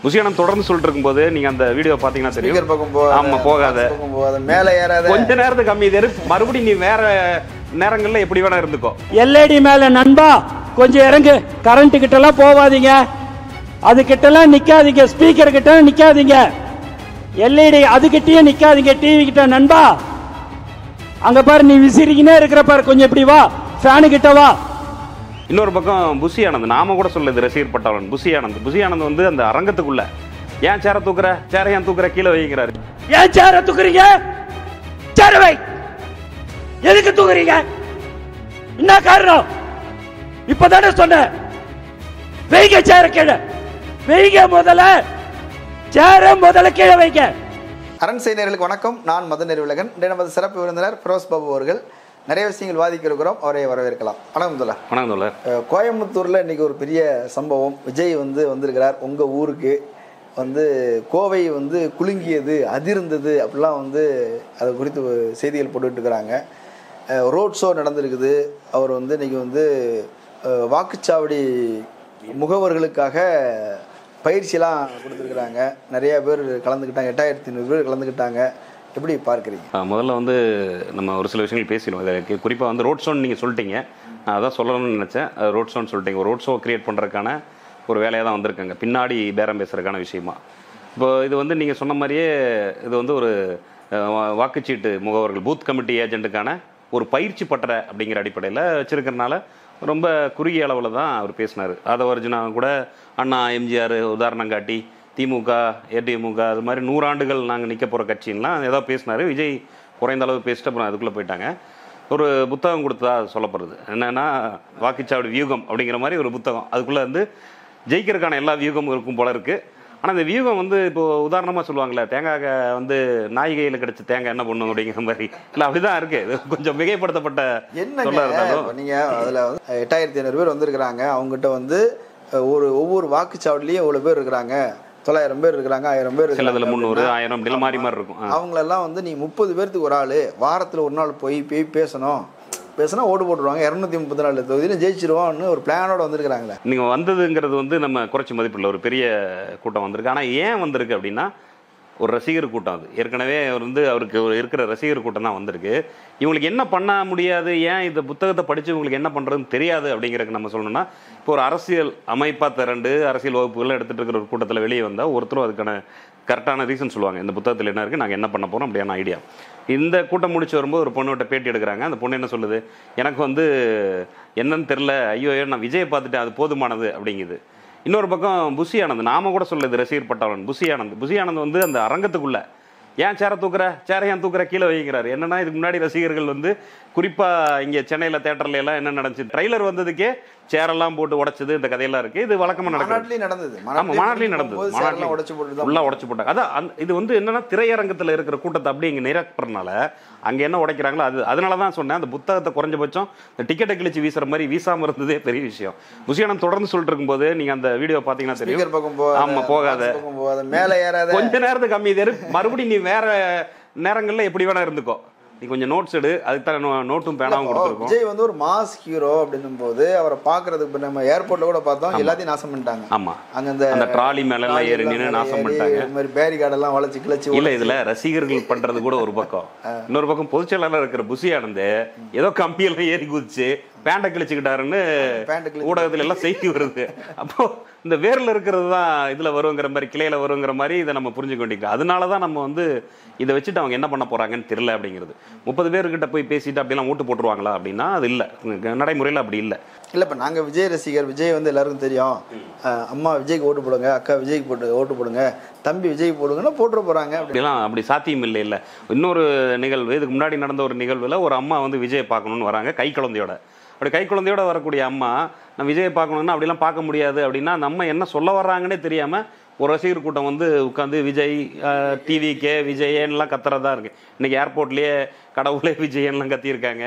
புஷியானந்த் தொடர்ந்து சொல்லிட்டு இருக்கும்போது நீங்க அந்த வீடியோ பாத்தீங்கன்னா தெரியும். ஆமா, போகாத, மேல ஏறாத, கொஞ்ச நேரத்துக்கு கம்மி மறுபடியும் நீ வேற நேரங்கள்ல எப்படி வேணா இருந்துக்கோ. எல்ஐடி மேல நண்பா கொஞ்சம் இறங்கு, கரண்ட் கிட்ட எல்லாம் போவாதீங்க, அது கிட்ட எல்லாம் நிக்காதீங்க, ஸ்பீக்கர் கிட்ட நிக்காதீங்க, எல்இடி அதுகிட்டயே நிக்காதீங்க, டிவி கிட்ட நண்பா. அங்க பாரு நீ விசிறிக்கினே இருக்கிற பாரு, கொஞ்சம் இப்படி வா, ஃபேனு கிட்ட வா. இன்னொரு பக்கம் புஷியானந்த், நாம கூட சொல்லுது ரசிகர் பட்டாளன் புஷியானந்த் வந்து அந்த அரங்கத்துக்குள்ள ஏன் சேர தூக்குற, சேர ஏன் தூக்குற, கீழே வைக்கிறாரு. ஏன் சேர தூக்குறீங்க, சேர வை, எதுக்கு தூக்குறீங்க, என்ன காரணம், இப்பதானே சொன்ன, வைங்க சேர கீழே வைங்க, முதல்ல கீழே வைங்க. அரண் செய்திகளுக்கு வணக்கம். நான் மதன் நெறிவுலகன். நமது சிறப்பு விருந்தினர் ஃபிரோஸ் பாபு அவர்கள். நிறைய விஷயங்கள் வாதிக்க இருக்கிறோம், அவரை வரவேற்கலாம். வணக்கம் தோழர். வணக்கம் தோழர். கோயம்புத்தூர்ல இன்னைக்கு ஒரு பெரிய சம்பவம். விஜய் வந்திருக்கிறார் உங்க ஊருக்கு. கோவை குலுங்கியது, அதிர்ந்தது அப்படிலாம் அது குறித்து செய்திகள் போட்டுட்டு இருக்கிறாங்க. ரோட் ஷோ நடந்திருக்குது. அவர் இன்னைக்கு வாக்குச்சாவடி முகவர்களுக்காக பயிற்சியெல்லாம் கொடுத்துருக்குறாங்க. நிறைய பேர் கலந்துக்கிட்டாங்க, 8500 பேர் கலந்துக்கிட்டாங்க. எப்படி பார்க்குறீங்க? முதல்ல நம்ம ஒரு சில விஷயங்கள் பேசிடுவோம். குறிப்பாக ரோட் ஷோன்னு நீங்கள் சொல்லிட்டீங்க, நான் அதான் சொல்லணும்னு நினச்சேன். ரோட் ஷோன்னு சொல்லிட்டீங்க. ஒரு ரோட் ஷோ கிரியேட் பண்ணுறதுக்கான ஒரு வேலையாக தான் வந்திருக்காங்க, பின்னாடி பேரம் பேசுறதுக்கான விஷயமா. இப்போ இது நீங்கள் சொன்ன மாதிரியே இது ஒரு வாக்குச்சீட்டு முகவர்கள், பூத் கமிட்டி ஏஜென்ட்டுக்கான ஒரு பயிற்சி பட்டறை அப்படிங்கிற அடிப்படையில் வச்சிருக்கிறதுனால ரொம்ப குறுகிய அளவில் தான் அவர் பேசினார். ஆதவர்ஜுனா கூட அண்ணா, எம்ஜிஆர் உதாரணம் காட்டி, திமுக, ஏடிஎம்முக அது மாதிரி 100 ஆண்டுகள் நாங்கள் நிற்க போகிற கட்சின்லாம் ஏதோ பேசினார். விஜய் குறைந்த அளவு பேசிட்டு அப்புறம் அதுக்குள்ளே போயிட்டாங்க. ஒரு புத்தகம் கொடுத்தா சொல்லப்படுறது என்னென்னா வாக்குச்சாவடி வியூகம் அப்படிங்கிற மாதிரி ஒரு புத்தகம். அதுக்குள்ளே ஜெயிக்கிறதுக்கான எல்லா வியூகமும் இருக்கும் போல இருக்குது. ஆனால் இந்த வியூகம் இப்போ உதாரணமாக சொல்லுவாங்களே, தேங்காய் நாய்கையில் கிடைச்ச தேங்காய் என்ன பண்ணும் அப்படிங்கிற மாதிரி இல்லை, அப்படிதான் இருக்கு. கொஞ்சம் மிகைப்படுத்தப்பட்ட என்ன. நீங்கள் அதில் 8500 பேர் வந்திருக்கிறாங்க. அவங்ககிட்ட ஒவ்வொரு வாக்குச்சாவடிலையும் எவ்வளோ பேர் இருக்கிறாங்க, 900 பேர் இருக்கிறாங்க, 1000 பேர், சிலதுல 300, 1000 அப்படி மாறி மாறி இருக்கும். அவங்களெல்லாம் நீ 30 பேர்த்துக்கு ஒரு ஆள் வாரத்தில் ஒரு நாள் போய் பேசினா ஓட்டு போட்டுருவாங்க. 234 தொகுதியிலும் ஜெயிச்சிருவோம்னு ஒரு பிளானோட வந்திருக்கிறாங்களே. நீங்கள் வந்ததுங்கிறது நம்ம குறைச்சி மதிப்பில்லை, ஒரு பெரிய கூட்டம் வந்திருக்கு. ஆனால் ஏன் வந்திருக்கு அப்படின்னா ஒரு ரசிகர் கூட்டம். அது ஏற்கனவே அவருக்கு இருக்கிற ரசிகர் கூட்டம் தான் வந்திருக்கு. இவங்களுக்கு என்ன பண்ண முடியாது, ஏன் இந்த புத்தகத்தை படித்து இவங்களுக்கு என்ன பண்ணுறதுன்னு தெரியாது அப்படிங்கிறதுக்கு நம்ம சொல்லணும்னா, இப்போ ஒரு அரசியல் அமைப்பாக திரண்டு அரசியல் வகுப்புகள் எடுத்துகிட்டு இருக்கிற ஒரு கூட்டத்தில் வெளியே வந்தால் ஒருத்தரும் அதுக்கான கரெக்டான ரீசன் சொல்லுவாங்க. இந்த புத்தகத்தில் என்ன இருக்குது, நாங்கள் என்ன பண்ண போகிறோம் அப்படியான ஐடியா. இந்த கூட்டம் முடிச்சு வரும்போது ஒரு பொண்ணுகிட்ட பேட்டி எடுக்கிறாங்க. அந்த பொண்ணு என்ன சொல்லுது, எனக்கு என்னன்னு தெரில, ஐயோ நான் விஜயை பார்த்துட்டேன், அது போதுமானது அப்படிங்குது. இன்னொரு பக்கம் புஷியானந்த், நாம கூட சொல்லுது ரசிகர் பட்டாளன் புஷியானந்த் அந்த அரங்கத்துக்குள்ள ஏன் சேர தூக்குற, சேர ஏன் தூக்குற, கீழே வைக்கிறாரு. என்னன்னா இதுக்கு முன்னாடி ரசிகர்கள் குறிப்பா இங்க சென்னையில தியேட்டர்ல எல்லாம் என்ன நடந்துச்சு, ட்ரைலர் வந்ததுக்கே சேரெல்லாம் போட்டு உடைச்சது, இந்த கதையெல்லாம் இருக்கு. இது வழக்கமா நடந்தது. மாநாட்டிலையும் நடந்தது, ஃபுல்லா உடைச்சு போட்டாங்க. அதான் இது என்னன்னா திரையரங்கத்துல இருக்கிற கூட்டத்தை அப்படி இங்க நிரப்புறதுனால அங்க என்ன உடைக்கிறாங்களோ அது. அதனாலதான் சொன்னேன், அந்த புத்தகத்தை குறைஞ்சபட்சம் இந்த டிக்கெட்டை கிழிச்சு வீசுற மாதிரி வீசாம இருந்ததே பெரிய விஷயம். புஷியானந்த் தொடர்ந்து சொல்லிட்டு இருக்கும்போது நீங்க அந்த வீடியோ பாத்தீங்கன்னா தெரியும். ஆமா, போகாத, மேல ஏறாத, கொஞ்ச நேரத்துக்கு கம்மி மறுபடியும் நீ வேற நேரங்கள்ல எப்படி வேணா இருந்துக்கோ, நீ கொஞ்சம் நோட்ஸ் எடு. அதுக்கு நோட்டும் பேனாவும் கொடுத்துருக்கோம். விஜய் ஒரு மாஸ் ஹீரோ அப்படின்னும் போது அவரை பாக்குறதுக்கு நம்ம ஏர்போர்ட்ல கூட பார்த்தோம், எல்லாத்தையும் நாசம் பண்ணிட்டாங்க. ஆமா, அங்க அந்த ட்ராலி மேல எல்லாம் ஏறி நின்று நாசம் பண்ணிட்டாங்க. இந்த மாதிரி பேரிகார்டு எல்லாம் வளைச்சு கிளச்சு. இல்ல, இதுல ரசிகர்கள் பண்றது கூட ஒரு பக்கம். இன்னொரு பக்கம் பொதுச்செயலாளர் இருக்கிற புஷியானந்த் ஏதோ கம்பியெல்லாம் ஏறி குதிச்சு பேண்டை கிழிச்சுக்கிட்டாருன்னு ஊடகத்துல எல்லாம் செய்தி வருது. அப்போ இந்த வேர்ல இருக்கிறது தான் இதுல வருங்கிற மாதிரி, கிளையில வருங்கிற மாதிரி இதை நம்ம புரிஞ்சுக்க வேண்டியிருக்கோம். அதனாலதான் நம்ம இதை வச்சுட்டு அவங்க என்ன பண்ண போறாங்கன்னு தெரியல அப்படிங்கிறது. 30 பேர்கிட்ட போய் பேசிட்டு அப்படிலாம் ஓட்டு போட்டுருவாங்களா அப்படின்னா அது இல்லை, நடைமுறையில் அப்படி இல்லை. இல்லை, இப்போ நாங்கள் விஜய் ரசிகர், விஜய் எல்லாருக்கும் தெரியும். அம்மா விஜய்க்கு ஓட்டு போடுங்க, அக்கா விஜய்க்கு ஓட்டு போடுங்க, தம்பி விஜய்க்கு போடுங்கன்னா போட்டுற போறாங்க. அப்படிலாம் அப்படி சாத்தியம் இல்லை. இல்லை, இன்னொரு நிகழ்வு, இதுக்கு முன்னாடி நடந்த ஒரு நிகழ்வுல ஒரு அம்மா விஜயை பார்க்கணும்னு வராங்க கை குழந்தையோட. அப்படி கை குழந்தையோட வரக்கூடிய அம்மா, நான் விஜயை பார்க்கணும்னா அப்படிலாம் பார்க்க முடியாது அப்படின்னா நம்ம என்ன சொல்ல வர்றாங்கன்னே தெரியாம ஒரு ரசிகர் கூட்டம் உட்காந்து விஜய், டிவிக்கே விஜயன்லாம் கத்துறதா இருக்கு. இன்னைக்கு ஏர்போர்ட்லயே கடவுளே விஜயன்லாம் கத்தியிருக்காங்க.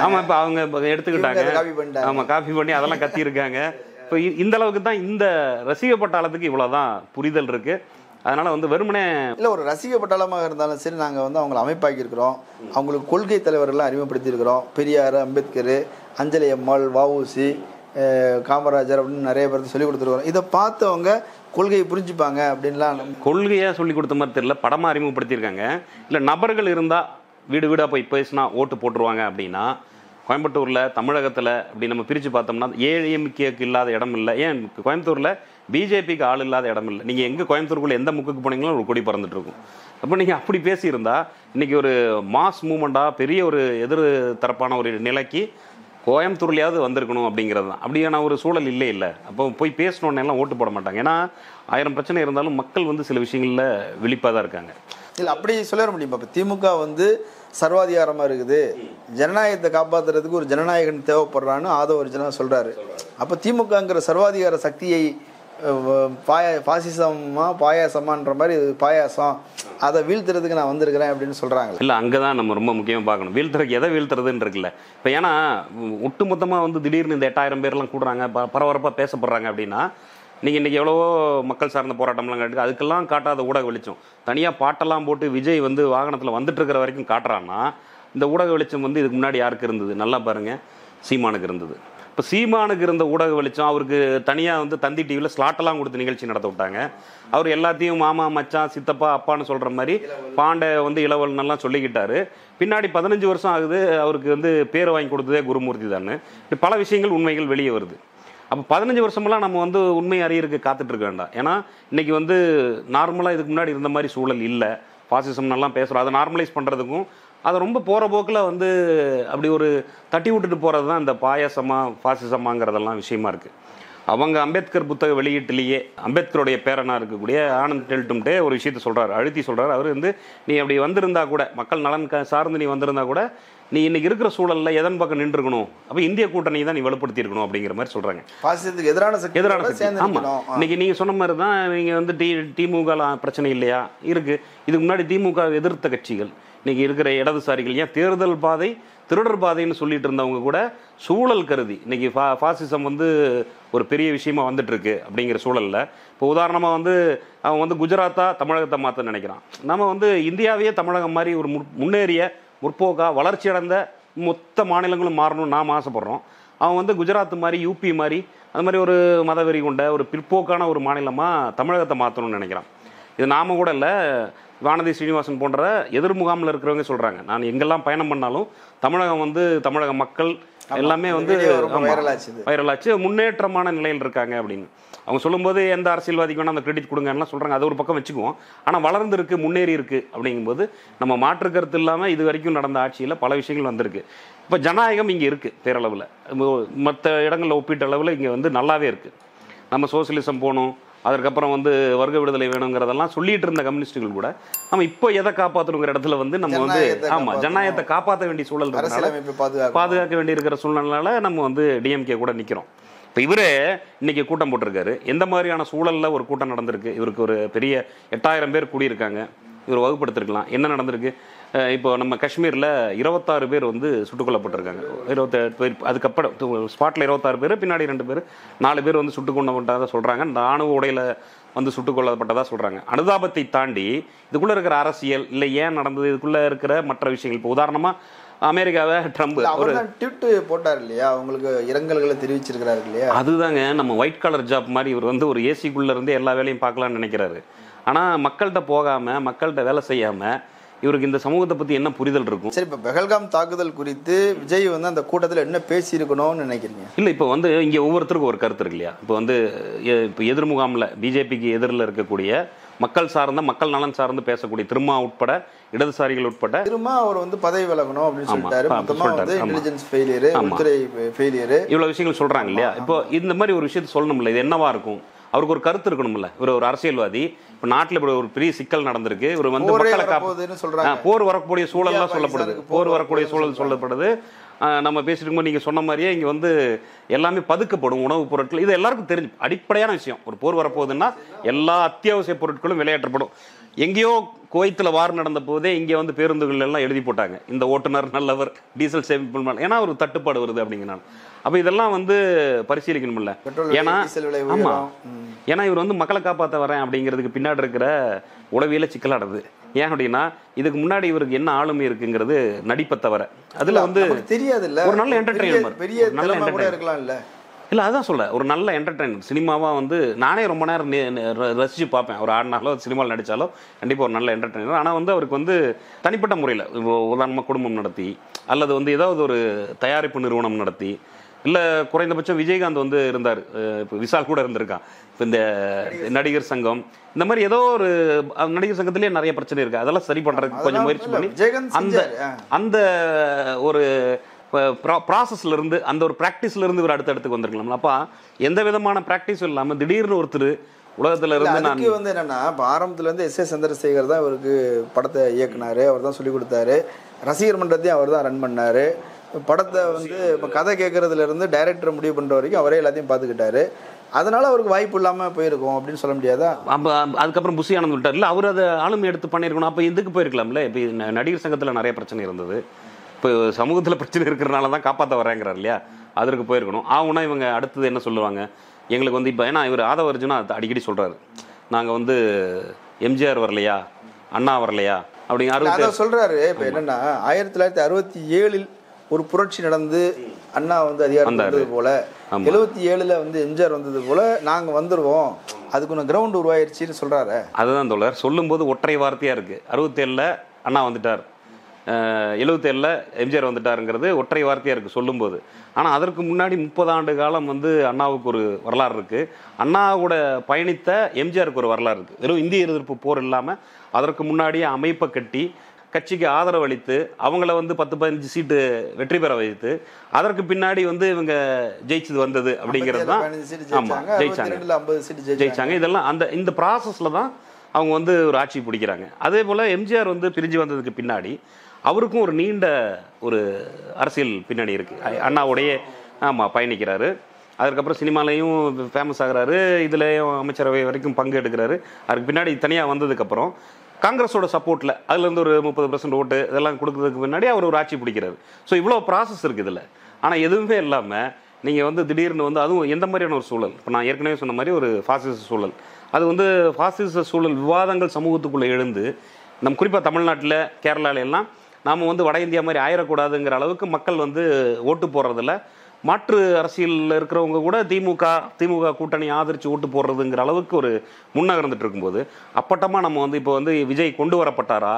ஆமா, இப்ப அவங்க எடுத்துக்கிட்டாங்க. ஆமா, காப்பி பண்ணி அதெல்லாம் கத்தியிருக்காங்க. இப்போ இந்த அளவுக்கு தான் இந்த ரசிக பட்டாளத்துக்கு இவ்வளவுதான் புரிதல் இருக்கு. அதனால வெறுமனே இல்லை, ஒரு ரசிக பட்டாளமாக இருந்தாலும் சரி, நாங்கள் அவங்களை அமைப்பாக்கி இருக்கிறோம். அவங்களுக்கு கொள்கை தலைவர்கள்லாம் அறிமுகப்படுத்தி இருக்கிறோம். பெரியார், அம்பேத்கர், அஞ்சலி அம்மாள், வஉசி, காமராஜர் அப்படின்னு நிறைய பேருக்கு சொல்லி கொடுத்துருவாங்க. இதை பார்த்தவங்க கொள்கையை புரிஞ்சுப்பாங்க அப்படின்லாம் கொள்கையாக சொல்லி கொடுத்த மாதிரி தெரியல, படமாக அறிமுகப்படுத்தியிருக்காங்க. இல்லை நபர்கள் இருந்தால் வீடு வீடாக போய் பேசினா ஓட்டு போட்டுருவாங்க அப்படின்னா, கோயம்புத்தூரில் தமிழகத்தில் அப்படி நம்ம பிரித்து பார்த்தோம்னா ஏஎம்கேக்கு இல்லாத இடம் இல்லை. ஏன் கோயம்புத்தூரில் பிஜேபிக்கு ஆள் இல்லாத இடம் இல்லை. நீங்கள் எங்கே கோயம்புத்தூருக்குள்ளே எந்த முக்குக்கு போனீங்களும் ஒரு கொடி பறந்துட்டு இருக்கும். அப்போ நீங்கள் அப்படி பேசியிருந்தா இன்றைக்கி ஒரு மாஸ் மூமெண்ட்டாக பெரிய ஒரு எதிர் தரப்பான ஒரு நிலைக்கு கோயம்புத்தூர்லையாவது வந்திருக்கணும் அப்படிங்கிறது தான். அப்படியான ஒரு சூழல் இல்லை. அப்போ போய் பேசணுன்னு எல்லாம் ஓட்டு போட மாட்டாங்க. ஏன்னா 1000 பிரச்சனை இருந்தாலும் மக்கள் வந்து சில விஷயங்களில் விழிப்பாக தான் இருக்காங்க. இல்லை அப்படி சொல்லிட முடியுமா? இப்போ திமுக வந்து சர்வாதிகாரமாக இருக்குது, ஜனநாயகத்தை காப்பாற்றுறதுக்கு ஒரு ஜனநாயகன் தேவைப்படுறான்னு ஆதவ ஜனா சொல்கிறாரு. அப்போ திமுகங்கிற சர்வாதிகார சக்தியை பாசிசமா பாயாசமான்ற மாதிரி பாயாசம், அதை வீழ்த்துறதுக்கு நான் வந்திருக்கிறேன் அப்படின்னு சொல்கிறாங்க. இல்லை அங்கே தான் நம்ம ரொம்ப முக்கியமாக பார்க்கணும். வீழ்த்துறதுக்கு எதை வீழ்த்துறதுன்னு இருக்குல்ல. இப்போ ஏன்னா ஒட்டுமொத்தமாக வந்து திடீர்னு இந்த 8000 பேர்லாம் கூடுறாங்க, பரபரப்பாக பேசப்படுறாங்க அப்படின்னா, நீங்கள் இன்றைக்கி எவ்வளவோ மக்கள் சார்ந்த போராட்டம்லாம் கேட்டு அதுக்கெல்லாம் காட்டாத ஊடக வெளிச்சம், தனியாக பாட்டெல்லாம் போட்டு விஜய் வந்து வாகனத்தில் வந்துட்டு இருக்கிற வரைக்கும் காட்டுறான்னா, இந்த ஊடக வெளிச்சம் வந்து இதுக்கு முன்னாடி யாருக்கு இருந்தது? நல்லா பாருங்கள், சீமானுக்கு இருந்தது. இப்போ சீமானுக்கு இருந்த ஊடக வெளிச்சம் அவருக்கு தனியாக வந்து தந்தி டிவியில் ஸ்லாட்டெல்லாம் கொடுத்து நிகழ்ச்சி நடத்த விட்டாங்க. அவர் எல்லாத்தையும் மாமா மச்சான் சித்தப்பா அப்பான்னு சொல்கிற மாதிரி பாண்டை வந்து இளவல்னெல்லாம் சொல்லிக்கிட்டாரு. பின்னாடி 15 வருஷம் ஆகுது அவருக்கு வந்து பேர் வாங்கி கொடுத்ததே குருமூர்த்தி தானே. பல விஷயங்கள் உண்மைகள் வெளியே வருது. அப்போ 15 வருஷமெல்லாம் நம்ம வந்து உண்மை அறியறதுக்கு காத்துட்டு இருக்க வேண்டாம். ஏன்னா இன்னைக்கு வந்து நார்மலாக இதுக்கு முன்னாடி இருந்த மாதிரி சூழல் இல்லை. பாசிசம்னெல்லாம் பேசுகிறோம், அதை நார்மலைஸ் பண்ணுறதுக்கும் அதை ரொம்ப போகிற போக்கில் வந்து அப்படி ஒரு தட்டி விட்டுட்டு போகிறது தான் இந்த பாயாசமாக பாசிசமாங்கிறதெல்லாம் விஷயமா இருக்குது. அவங்க அம்பேத்கர் புத்தக வெளியீட்டிலேயே அம்பேத்கருடைய பேரனாக இருக்கக்கூடிய ஆனந்த் டெல்டும்டே ஒரு விஷயத்த சொல்கிறார், அழுத்தி சொல்கிறார். அவர் வந்து நீ அப்படி வந்திருந்தா கூட, மக்கள் நலன் சார்ந்து நீ வந்திருந்தா கூட, நீ இன்னைக்கு இருக்கிற சூழலில் எதன் பக்கம் நின்றுக்கணும், அப்போ இந்திய கூட்டணி தான் நீ வலுப்படுத்தி இருக்கணும் அப்படிங்கிற மாதிரி சொல்கிறாங்க. பாசிசத்துக்கு எதிரான சக்தி. ஆமாம், இன்னைக்கு நீங்கள் சொன்ன மாதிரி தான். நீங்கள் வந்து திமுக பிரச்சனை இல்லையா இருக்குது. இதுக்கு முன்னாடி திமுக எதிர்த்த கட்சிகள், இன்னைக்கு இருக்கிற இடதுசாரிகள், ஏன் தேர்தல் பாதை திருடர் பாதைன்னு சொல்லிட்டு இருந்தவங்க கூட சூழல் கருதி இன்னைக்கு பாசிசம் வந்து ஒரு பெரிய விஷயமா வந்துட்டு இருக்கு அப்படிங்கிற சூழல்ல, இப்போ உதாரணமாக வந்து அவன் வந்து குஜராத்தா தமிழகத்தை மாற்ற நினைக்கிறான். நம்ம வந்து இந்தியாவையே தமிழகம் மாதிரி ஒரு முன்னேறிய முற்போக்கா வளர்ச்சி அடைந்த மொத்த மாநிலங்களும் மாறணும்னு நாம் ஆசைப்படுறோம். அவன் வந்து குஜராத் மாதிரி யூபி மாதிரி அது மாதிரி ஒரு மதவெறி கொண்ட ஒரு பிற்போக்கான ஒரு மாநிலமாக தமிழகத்தை மாற்றணும்னு நினைக்கிறான். இது நாம கூட இல்லை, வானதி ஸ்ரீனிவாசன் போன்ற எதிர் முகாமில் இருக்கிறவங்க சொல்கிறாங்க. நான் எங்கெல்லாம் பயணம் பண்ணாலும் தமிழகம் வந்து தமிழக மக்கள் எல்லாமே வந்து வைரலாச்சு, முன்னேற்றமான நிலையில் இருக்காங்க அப்படின்னு அவங்க சொல்லும்போது எந்த அரசியல்வாதிக்கு வேணால் அந்த கிரெடிட் கொடுங்கன்னா சொல்கிறாங்க. அது ஒரு பக்கம் வச்சுக்குவோம். ஆனால் வளர்ந்துருக்கு, முன்னேறி இருக்குது அப்படிங்கும்போது நம்ம மாற்று கருத்து இல்லாமல் இது வரைக்கும் நடந்த ஆட்சியில் பல விஷயங்கள் வந்திருக்கு. இப்போ ஜனநாயகம் இங்கே இருக்குது பேரளவில், மற்ற இடங்களில் ஒப்பீட்டு அளவில் இங்கே வந்து நல்லாவே இருக்குது. நம்ம சோசியலிசம் போகணும், அதற்கப்புறம் வந்து வர்க்க விடுதலை வேணுங்கிறதெல்லாம் சொல்லிட்டு இருந்த கம்யூனிஸ்டுகள் கூட நம்ம இப்போ எதை காப்பாற்றணுங்கிற இடத்துல வந்து நம்ம வந்து ஜனநாயகத்தை காப்பாற்ற வேண்டிய சூழல் பாதுகாக்க வேண்டி இருக்கிற சூழ்நிலையால நம்ம வந்து டிஎம்கே கூட நிற்கிறோம். இப்போ இவரே இன்னைக்கு கூட்டம் போட்டிருக்காரு. எந்த மாதிரியான சூழலில் ஒரு கூட்டம் நடந்திருக்கு? இவருக்கு ஒரு பெரிய 8000 பேர் கூடியிருக்காங்க. இவர் வகுப்படுத்திருக்கலாம். என்ன நடந்திருக்கு? இப்போ நம்ம காஷ்மீரில் 26 பேர் வந்து சுட்டுக் கொல்லப்பட்டிருக்காங்க. 27 பேர், அதுக்கப்புறம் ஸ்பாட்டில் 26 பேர், பின்னாடி 2 பேர், 4 பேர் வந்து சுட்டுக் கொல்லப்பட்டதாக சொல்கிறாங்க. இந்த ஆணவ உடையில் வந்து சுட்டுக் கொல்லப்பட்டதாக சொல்கிறாங்க. அனுதாபத்தை தாண்டி இதுக்குள்ளே இருக்கிற அரசியல் இல்லை ஏன் நடந்தது, இதுக்குள்ளே இருக்கிற மற்ற விஷயங்கள். இப்போ உதாரணமாக அமெரிக்காவை ட்ரம்ப் ஒரு ட்வீட் போட்டார் இல்லையா, அவங்களுக்கு இரங்கல்களை தெரிவிச்சிருக்கிறாரு இல்லையா. அதுதாங்க நம்ம ஒயிட் கலர் ஜாப் மாதிரி இவர் வந்து ஒரு ஏசிக்குள்ளே இருந்து எல்லா வேலையும் பார்க்கலான்னு நினைக்கிறாரு. ஆனால் மக்கள்கிட்ட போகாமல், மக்கள்கிட்ட வேலை செய்யாமல் இவருக்கு இந்த சமூகத்தை பற்றி என்ன புரிதல் இருக்கும்? சரி, இப்போ பெஹல்காம் தாக்குதல் குறித்து விஜய் வந்து அந்த கூட்டத்தில் என்ன பேசியிருக்கணும்னு நினைக்கிறீங்க? இல்லை, இப்போ வந்து இங்கே ஒவ்வொருத்தருக்கும் ஒரு கருத்து இருக்கு இல்லையா. இப்போ வந்து இப்போ எதிர் முகாமில் பிஜேபிக்கு எதிரில் இருக்கக்கூடிய மக்கள் சார்ந்த, மக்கள் நலன் சார்ந்து பேசக்கூடிய திருமா உட்பட, இடதுசாரிகள் உட்பட, திருமா அவர் வந்து பதவி விலகணும் அப்படின்னு சொல்லிட்டாரு. இன்டெலிஜென்ஸ் ஃபெயிலியர், உள்துறை ஃபெயிலியர், இவ்வளோ விஷயங்கள் சொல்கிறாங்க இல்லையா. இப்போ இந்த மாதிரி ஒரு விஷயத்தை சொல்லணும்ல, இது என்னவா இருக்கும்? அவருக்கு ஒரு கருத்து இருக்கணும்ல. இவர் ஒரு அரசியல்வாதி. இப்போ நாட்டில் இப்படி ஒரு பெரிய சிக்கல் நடந்திருக்கு. இவர் வந்து மக்களை போர் வரக்கூடிய சூழல்லாம் சொல்லப்படுது, போர் வரக்கூடிய சூழல் சொல்லப்படுது. நம்ம பேசிட்டு இருக்கும்போது நீங்கள் சொன்ன மாதிரியே இங்கே வந்து எல்லாமே பதுக்கப்படும் உணவுப் பொருட்கள். இது எல்லாருக்கும் தெரிஞ்சு அடிப்படையான விஷயம். ஒரு போர் வரப்போகுதுன்னா எல்லா அத்தியாவசிய பொருட்களும் விளையாட்டப்படும். எங்கேயோ குவைத்தில் வார் நடந்த போதே இங்கே வந்து பேருந்துகள் எல்லாம் எழுதி போட்டாங்க, இந்த ஓட்டுநர் நல்லவர், டீசல் சேமிப்பு, ஏன்னா ஒரு தட்டுப்பாடு வருது அப்படிங்கிறனால. அப்போ இதெல்லாம் வந்து பரிசீலிக்கணும்ல. ஏன்னா ஆமாம், ஏன்னா இவர் வந்து மக்களை காப்பாற்ற வரேன் அப்படிங்கிறதுக்கு பின்னாடி இருக்கிற உளவியல சிக்கலானது. ஏன் அப்படின்னா இதுக்கு முன்னாடி இவருக்கு என்ன ஆளுமை இருக்குங்கிறது நடிப்பை தவிர அதில் வந்து தெரியாது. ஒரு நல்ல என்டர்டெயின்மெண்ட், பெரிய நல்ல இருக்கலாம். இல்லை இல்லை அதான் சொல்கிறேன், ஒரு நல்ல என்டர்டைன்மெண்ட் சினிமாவாக வந்து நானே ரொம்ப நேரம் ரசித்து பார்ப்பேன். அவர் ஆடினாலோ சினிமாவில் நடித்தாலோ கண்டிப்பாக ஒரு நல்ல என்டர்டைனர். ஆனால் வந்து அவருக்கு வந்து தனிப்பட்ட முறையில் உதாரணமாக குடும்பம் நடத்தி அல்லது வந்து ஏதாவது ஒரு தயாரிப்பு நிறுவனம் நடத்தி, இல்லை குறைந்தபட்சம் விஜயகாந்த் வந்து இருந்தார், இப்போ விஷால் கூட இருந்திருக்கான், இப்போ இந்த நடிகர் சங்கம் இந்த மாதிரி ஏதோ ஒரு நடிகர் சங்கத்திலேயே நிறைய பிரச்சனை இருக்குது, அதெல்லாம் சரி பண்ணுறதுக்கு கொஞ்சம் முயற்சி பண்ணி அந்த ஒரு ப்ராசஸ்ல இருந்து அந்த ஒரு ப்ராக்டிஸ்ல இருந்து ஒரு அடுத்தடுத்துக்கு வந்திருக்கலாம். அப்போ எந்த விதமான ப்ராக்டிஸும் இல்லாமல் திடீர்னு ஒருத்தர் உலகத்துல இருந்து நான் வந்து என்னன்னா, இப்போ ஆரம்பத்துல இருந்து எஸ் சந்திரசேகர் தான் இவருக்கு படத்தை இயக்குனாரு, அவர் தான் சொல்லி கொடுத்தாரு, ரசிகர் மன்றத்தையும் அவர் தான் ரன் பண்ணாரு, படத்தை வந்து இப்போ கதை கேட்கறதுல இருந்து டைரக்டரை முடிவு பண்ற வரைக்கும் அவரே எல்லாத்தையும் பார்த்துக்கிட்டாரு. அதனால அவருக்கு வாய்ப்பு இல்லாமல் போயிருக்கும் அப்படின்னு சொல்ல முடியாதா? அதுக்கப்புறம் புஷி ஆனந்த் விட்டார் இல்லை, அவர் அதை ஆளுமை எடுத்து பண்ணியிருக்கணும். அப்போ இதுக்கு போயிருக்கலாம்ல. இப்போ நடிகர் சங்கத்தில் நிறைய பிரச்சனை இருந்தது, இப்போ சமூகத்தில் பிரச்சனை இருக்கிறனால தான் காப்பாற்ற வரேங்கிறார் இல்லையா, அதற்கு போயிருக்கணும். ஆகுனா இவங்க அடுத்தது என்ன சொல்லுவாங்க, எங்களுக்கு வந்து இப்போ ஏன்னா இவர் ஆதவ அர்ஜுனா அடிக்கடி சொல்கிறாரு, நாங்கள் வந்து எம்ஜிஆர் வரலையா அண்ணா வரலையா அப்படிங்கிற சொல்கிறாரு. இப்போ என்னென்னா 1967 ஒரு புரட்சி நடந்து அண்ணா வந்து அதிகாரம் வந்தது போல, 77 வந்து எம்ஜிஆர் வந்தது போல நாங்கள் வந்துடுவோம், அதுக்கு ஒன்று கிரவுண்ட் உருவாயிருச்சுன்னு சொல்கிறாரு. அதுதான் தோழர் சொல்லும்போது ஒற்றை வார்த்தையாக இருக்குது. 67 அண்ணா வந்துட்டார், 77 எம்ஜிஆர் வந்துட்டாருங்கிறது ஒற்றை வார்த்தையாக இருக்குது சொல்லும்போது. ஆனால் அதற்கு முன்னாடி 30 ஆண்டு காலம் வந்து அண்ணாவுக்கு ஒரு வரலாறு இருக்குது, அண்ணாவோட பயணித்த எம்ஜிஆருக்கு ஒரு வரலாறு இருக்குது. வெறும் இந்திய எதிர்ப்பு போர் இல்லாமல் அதற்கு முன்னாடியே அமைப்பை கட்டி கட்சிக்கு ஆதரவு அளித்து அவங்கள வந்து 10-15 சீட்டு வெற்றி பெற வைத்து அதற்கு பின்னாடி வந்து இவங்க ஜெயிச்சது வந்தது அப்படிங்கிறது தான். ஆமாம், ஜெயிச்சாங்க. இதெல்லாம் அந்த இந்த ப்ராசஸில் தான் அவங்க வந்து ஒரு ஆட்சி பிடிக்கிறாங்க. அதே போல் எம்ஜிஆர் வந்து பிரிஞ்சு வந்ததுக்கு பின்னாடி அவருக்கும் ஒரு நீண்ட ஒரு அரசியல் பின்னணி இருக்குது. அண்ணாவுடைய பயணிக்கிறாரு, அதுக்கப்புறம் சினிமாலையும் ஃபேமஸ் ஆகிறாரு, இதுலேயும் அமைச்சரவை வரைக்கும் பங்கு எடுக்கிறாரு. அதுக்கு பின்னாடி தனியாக வந்ததுக்கப்புறம் காங்கிரஸோட சப்போர்ட்டில் அதுலேருந்து ஒரு 30% ஓட்டு இதெல்லாம் கொடுக்கறதுக்கு முன்னாடி அவர் ஒரு ஆட்சி பிடிக்கிறாரு. ஸோ இவ்வளோ ப்ராசஸ் இருக்குது இதில். ஆனால் எதுவுமே இல்லாமல் நீங்கள் வந்து திடீர்னு வந்து அதுவும் எந்த மாதிரியான ஒரு சூழல், இப்போ நான் ஏற்கனவே சொன்ன மாதிரி ஒரு ஃபாசிச சூழல், அது வந்து ஃபாசிச சூழல் விவாதங்கள் சமூகத்துக்குள்ளே எழுந்து நம்ம குறிப்பாக தமிழ்நாட்டில் கேரளால எல்லாம் நாம் வந்து வட இந்தியா மாதிரி ஆயிடக்கூடாதுங்கிற அளவுக்கு மக்கள் வந்து ஓட்டு போடுறதில்ல. மாற்று அரசியலில் இருக்கிறவங்க கூட திமுக கூட்டணி ஆதரித்து ஓட்டு போடுறதுங்கிற அளவுக்கு ஒரு முன்னகர்ந்துட்டு இருக்கும்போது அப்பட்டமாக நம்ம வந்து இப்போ வந்து விஜய் கொண்டு வரப்பட்டாரா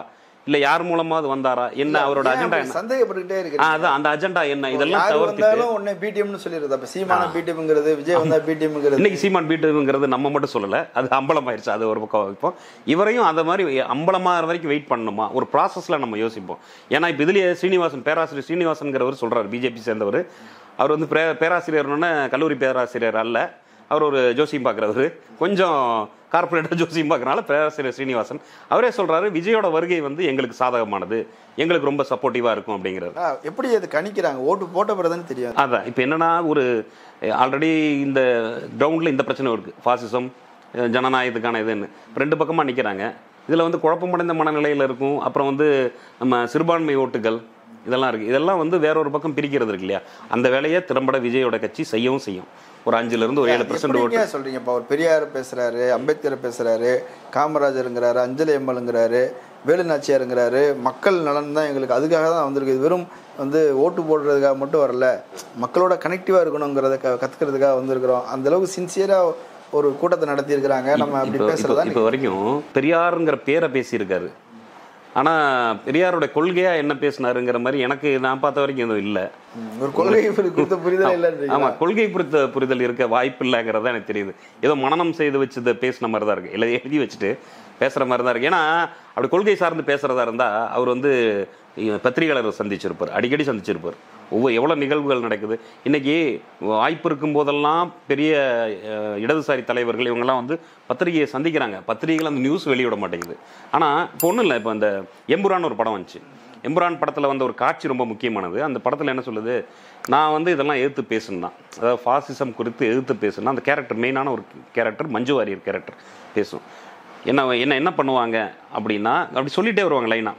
இல்லை யார் மூலமாவது வந்தாரா, என்ன அவரோட அஜெண்டா என்ன, சந்தேகப்பட்டுட்டே இருக்கு. அதான் அந்த அஜெண்டா என்ன, இதெல்லாம் தவிர்த்து உடனே பிடிஎம்னு சொல்லிடுறது. அப்போ சீமான பிடிஎம்ங்கிறது, விஜய் வந்தா பிடிஎம்ங்கிறது. இன்னைக்கு சீமான் பிடிஎம்ங்கிறது நம்ம மட்டும் சொல்லலை, அது அம்பலமாயிருச்சு. அது ஒரு பக்கம் வைப்போம், இவரையும் அந்த மாதிரி அம்பலமாகிற வரைக்கும் வெயிட் பண்ணணுமா ஒரு ப்ராசஸில் நம்ம யோசிப்போம். ஏன்னா இப்போ இதுலேயே பேராசிரியர் ஸ்ரீனிவாசன்கிறவர் சொல்கிறார், பிஜேபி சேர்ந்தவர். அவர் வந்து பேராசிரியர்னு கல்லூரி பேராசிரியர் அல்ல, அவர் ஒரு ஜோசியம் பார்க்குறவர், கொஞ்சம் கார்பரேட்டாக ஜோசியம் பார்க்குறனால பேராசிரியர் ஸ்ரீனிவாசன் அவரே சொல்கிறாரு, விஜயோட வருகை வந்து எங்களுக்கு சாதகமானது, எங்களுக்கு ரொம்ப சப்போர்ட்டிவாக இருக்கும் அப்படிங்கிறது. எப்படி அது கணிக்கிறாங்க, ஓட்டு போட்ட பிறகுதான் தெரியும். அதான் இப்போ என்னென்னா ஒரு ஆல்ரெடி இந்த கிரவுண்டில் இந்த பிரச்சனை இருக்குது, ஃபாசிசம் ஜனநாயகத்துக்கான இதுன்னு ரெண்டு பக்கமாக நிற்கிறாங்க. இதில் வந்து குழப்பமடைந்த மனநிலையில் இருக்கும். அப்புறம் வந்து நம்ம சிறுபான்மை ஓட்டுகள் இதெல்லாம் இருக்குது. இதெல்லாம் வந்து வேற ஒரு பக்கம் பிரிக்கிறது இருக்கு இல்லையா, அந்த வேலையை திறம்பட விஜயோட கட்சி செய்யவும் செய்யும். ஒரு 5% ஒரு 7% ஓட்டு சொல்றீங்க. இப்போ அவர் பெரியார் பேசுறாரு, அம்பேத்கர் பேசுறாரு, காமராஜருங்கிறாரு, அஞ்சலி அம்மாளுங்கிறாரு, வேலுநாச்சியாருங்கிறாரு. மக்கள் நலன் தான் எங்களுக்கு, அதுக்காக தான் வந்திருக்கு. இது வெறும் வந்து ஓட்டு போடுறதுக்காக மட்டும் வரல, மக்களோட கனெக்டிவாக இருக்கணுங்கிறத கற்றுக்கிறதுக்காக வந்திருக்கிறோம். அந்த அளவுக்கு சின்சியராக ஒரு கூட்டத்தை நடத்தி இருக்கிறாங்க. நம்ம அப்படி பேசுறதா இப்போ வரைக்கும் பெரியாருங்கிற பேரை பேசியிருக்காரு, ஆனால் பெரியாரோட கொள்கையாக என்ன பேசினாருங்கிற மாதிரி எனக்கு நான் பார்த்த வரைக்கும் எதுவும் இல்லை. ஒரு கொள்கை குறித்த புரிதல் இல்லை. ஆமாம், கொள்கை குறித்த புரிதல் இருக்க வாய்ப்பு இல்லைங்கிறது தான் எனக்கு தெரியுது. ஏதோ மனனம் செய்து வச்சு பேசின மாதிரி தான் இருக்குது, இல்லை எழுதி வச்சுட்டு பேசுகிற மாதிரி தான் இருக்குது. ஏன்னா அப்படி கொள்கை சார்ந்து பேசுகிறதா இருந்தால் அவர் வந்து பத்திரிகையாளர் சந்திச்சிருப்பார், அடிக்கடி சந்திச்சிருப்பார். எவ்வளோ நிகழ்வுகள் நடக்குது இன்றைக்கி. வாய்ப்பு இருக்கும் போதெல்லாம் பெரிய இடதுசாரி தலைவர்கள் இவங்கெல்லாம் வந்து பத்திரிகையை சந்திக்கிறாங்க, பத்திரிகைகள் அந்த நியூஸ் வெளியிட மாட்டேங்குது. ஆனால் இப்போ ஒன்றும் இல்லை, இப்போ அந்த எம்புரான் ஒரு படம் வந்துச்சு, எம்புரான் படத்தில் வந்த ஒரு காட்சி ரொம்ப முக்கியமானது. அந்த படத்தில் என்ன சொல்லுது, நான் வந்து இதெல்லாம் எதிர்த்து பேசுனா, அதாவது ஃபாசிசம் குறித்து எதிர்த்து பேசுனா, அந்த கேரக்டர் மெயினான ஒரு கேரக்டர் மஞ்சு வாரியர் கேரக்டர் பேசும். என்ன பண்ணுவாங்க அப்படின்னா, அப்படி சொல்லிகிட்டே வருவாங்க லைனாக,